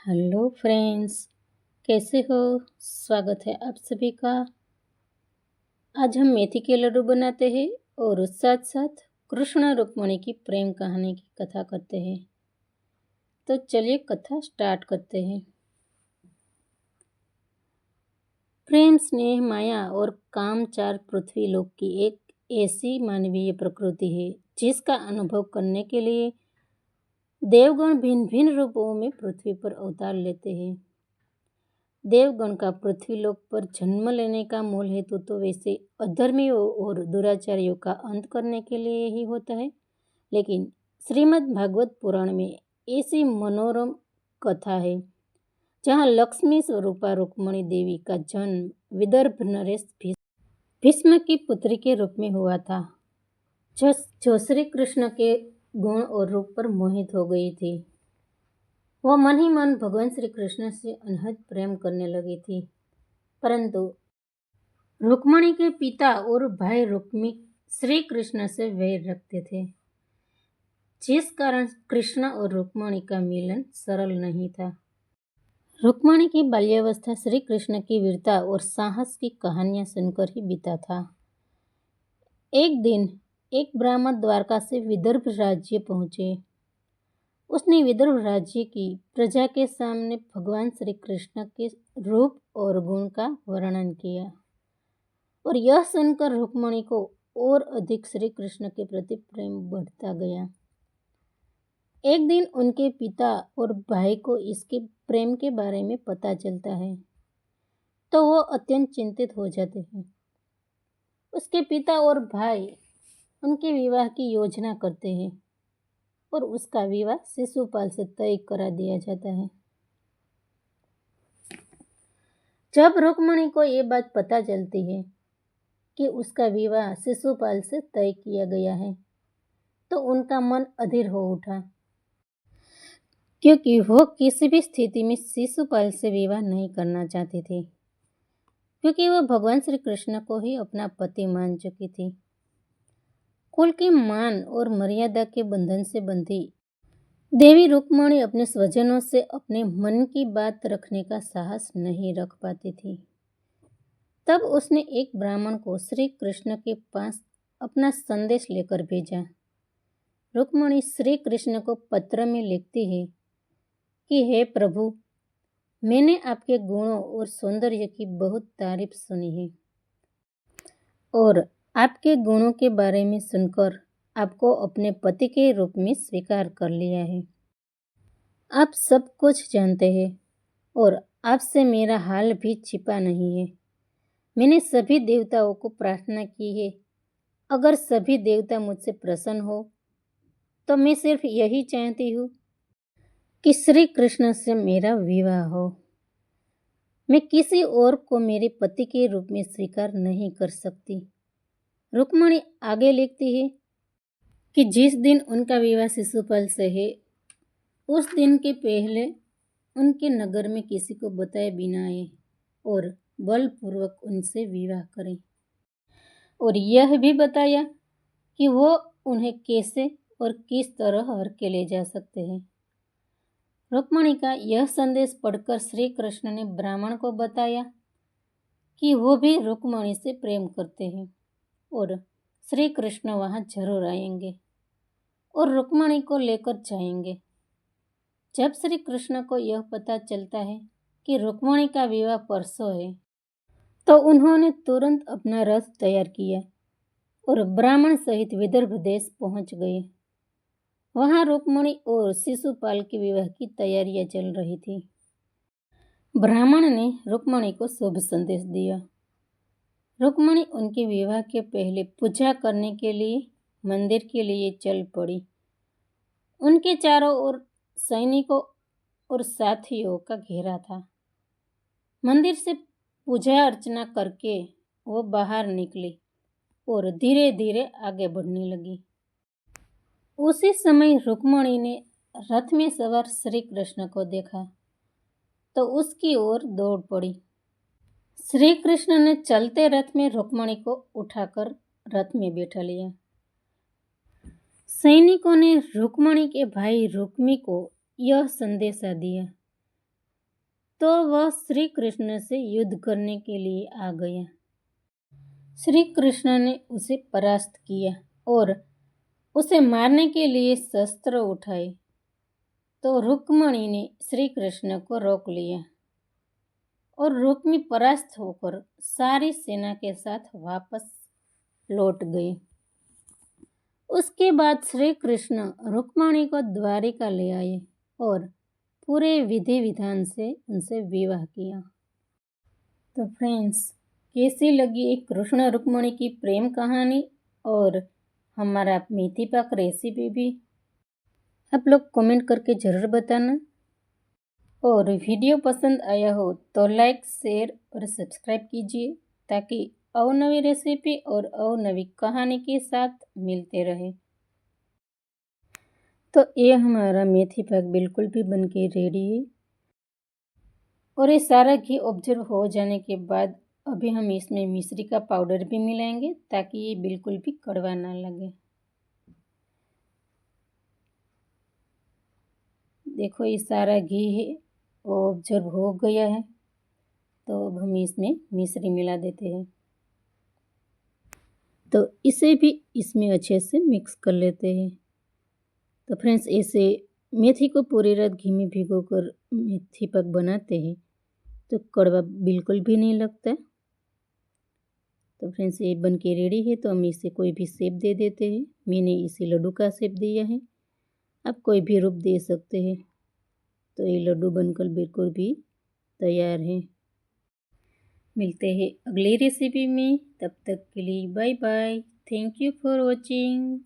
Hello friends, कैसे हो? स्वागत है आप सभी का। आज हम मेथी के लड्डू बनाते हैं और उस साथ साथ कृष्ण रुक्मिणी की प्रेम कहानी की कथा करते हैं। तो चलिए कथा स्टार्ट करते हैं। प्रेम, स्नेह, माया और काम चार पृथ्वी लोक की एक ऐसी मानवीय प्रकृति है जिसका अनुभव करने के लिए देवगण भिन्न भिन्न रूपों में पृथ्वी पर अवतार लेते हैं। देवगण का पृथ्वीलोक पर जन्म लेने का मूल हेतु तो वैसे अधर्मियों और दुराचारियों का अंत करने के लिए ही होता है, लेकिन श्रीमद् भागवत पुराण में ऐसी मनोरम कथा है जहाँ लक्ष्मी स्वरूपा रुक्मिणी देवी का जन्म विदर्भ नरेश भीष्म की पुत्री के रूप में हुआ था, जो श्री कृष्ण के गुण और रूप पर मोहित हो गई थी। वह मन ही मन भगवान श्री कृष्ण से अनहद प्रेम करने लगी थी, परंतु रुक्मिणी के पिता और भाई रुक्मी श्री कृष्ण से वैर रखते थे, जिस कारण कृष्ण और रुक्मिणी का मिलन सरल नहीं था। रुक्मिणी की बाल्यावस्था श्री कृष्ण की वीरता और साहस की कहानियां सुनकर ही बीता था। एक दिन एक ब्राह्मण द्वारका से विदर्भ राज्य पहुंचे। उसने विदर्भ राज्य की प्रजा के सामने भगवान श्री कृष्ण के रूप और गुण का वर्णन किया और यह सुनकर रुक्मिणी को और अधिक श्री कृष्ण के प्रति प्रेम बढ़ता गया। एक दिन उनके पिता और भाई को इसके प्रेम के बारे में पता चलता है तो वो अत्यंत चिंतित हो जाते हैं। उसके पिता और भाई उनके विवाह की योजना करते हैं और उसका विवाह शिशुपाल से तय करा दिया जाता है। जब रुक्मिणी को ये बात पता चलती है कि उसका विवाह शिशुपाल से तय किया गया है तो उनका मन अधीर हो उठा, क्योंकि वो किसी भी स्थिति में शिशुपाल से विवाह नहीं करना चाहती थी, क्योंकि वह भगवान श्री कृष्ण को ही अपना पति मान चुकी थी। कुल के मान और मर्यादा के बंधन से बंधी देवी रुक्मिणी अपने स्वजनों से अपने मन की बात रखने का साहस नहीं रख पाती थी। तब उसने एक ब्राह्मण को श्री कृष्ण के पास अपना संदेश लेकर भेजा। रुक्मिणी श्री कृष्ण को पत्र में लिखती है कि हे प्रभु, मैंने आपके गुणों और सौंदर्य की बहुत तारीफ सुनी है और आपके गुणों के बारे में सुनकर आपको अपने पति के रूप में स्वीकार कर लिया है। आप सब कुछ जानते हैं और आपसे मेरा हाल भी छिपा नहीं है। मैंने सभी देवताओं को प्रार्थना की है, अगर सभी देवता मुझसे प्रसन्न हो तो मैं सिर्फ यही चाहती हूँ कि श्री कृष्ण से मेरा विवाह हो। मैं किसी और को मेरे पति के रूप में स्वीकार नहीं कर सकती। रुक्मिणी आगे लिखती है कि जिस दिन उनका विवाह शिशुपाल से है, उस दिन के पहले उनके नगर में किसी को बताए बिना आए और बलपूर्वक उनसे विवाह करें, और यह भी बताया कि वो उन्हें कैसे और किस तरह हर के ले जा सकते हैं। रुक्मिणी का यह संदेश पढ़कर श्री कृष्ण ने ब्राह्मण को बताया कि वो भी रुक्मिणी से प्रेम करते हैं और श्री कृष्ण वहाँ जरूर आएंगे और रुक्मिणी को लेकर जाएंगे। जब श्री कृष्ण को यह पता चलता है कि रुक्मिणी का विवाह परसों है तो उन्होंने तुरंत अपना रथ तैयार किया और ब्राह्मण सहित विदर्भ देश पहुंच गए। वहां रुक्मिणी और शिशुपाल के विवाह की तैयारियां चल रही थी। ब्राह्मण ने रुक्मिणी को शुभ संदेश दिया। रुक्मिणी उनके विवाह के पहले पूजा करने के लिए मंदिर के लिए चल पड़ी। उनके चारों ओर सैनिकों और साथियों का घेरा था। मंदिर से पूजा अर्चना करके वो बाहर निकली और धीरे धीरे आगे बढ़ने लगी। उसी समय रुक्मिणी ने रथ में सवार श्री कृष्ण को देखा तो उसकी ओर दौड़ पड़ी। श्री कृष्ण ने चलते रथ में रुक्मिणी को उठाकर रथ में बैठा लिया। सैनिकों ने रुक्मिणी के भाई रुक्मी को यह संदेशा दिया तो वह श्री कृष्ण से युद्ध करने के लिए आ गया। श्री कृष्ण ने उसे परास्त किया और उसे मारने के लिए शस्त्र उठाए, तो रुक्मिणी ने श्री कृष्ण को रोक लिया और रुक्मी परास्त होकर सारी सेना के साथ वापस लौट गए। उसके बाद श्री कृष्ण रुक्मिणी को द्वारिका ले आए और पूरे विधि विधान से उनसे विवाह किया। तो फ्रेंड्स, कैसी लगी कृष्ण रुक्मिणी की प्रेम कहानी और हमारा मेथी पाक रेसिपी भी आप लोग कमेंट करके ज़रूर बताना। और वीडियो पसंद आया हो तो लाइक, शेयर और सब्सक्राइब कीजिए ताकि अवनवी रेसिपी और अवनवी कहानी के साथ मिलते रहे। तो ये हमारा मेथी पाक बिल्कुल भी बनके रेडी है और ये सारा घी ऑब्जर्व हो जाने के बाद अभी हम इसमें मिश्री का पाउडर भी मिलाएंगे ताकि ये बिल्कुल भी कड़वा ना लगे। देखो ये सारा घी है वो ऑब्जर्व हो गया है, तो अब हम इसमें मिश्री मिला देते हैं। तो इसे भी इसमें अच्छे से मिक्स कर लेते हैं। तो फ्रेंड्स, ऐसे मेथी को पूरी रात घी में भिगोकर मेथी पाक बनाते हैं तो कड़वा बिल्कुल भी नहीं लगता। तो फ्रेंड्स, ये बन के रेडी है, तो हम इसे कोई भी शेप दे देते हैं। मैंने इसे लड्डू का शेप दिया है, आप कोई भी रूप दे सकते हैं। तो ये लड्डू बनकर बिल्कुल भी तैयार है। मिलते हैं अगली रेसिपी में, तब तक के लिए bye bye. Thank you for watching.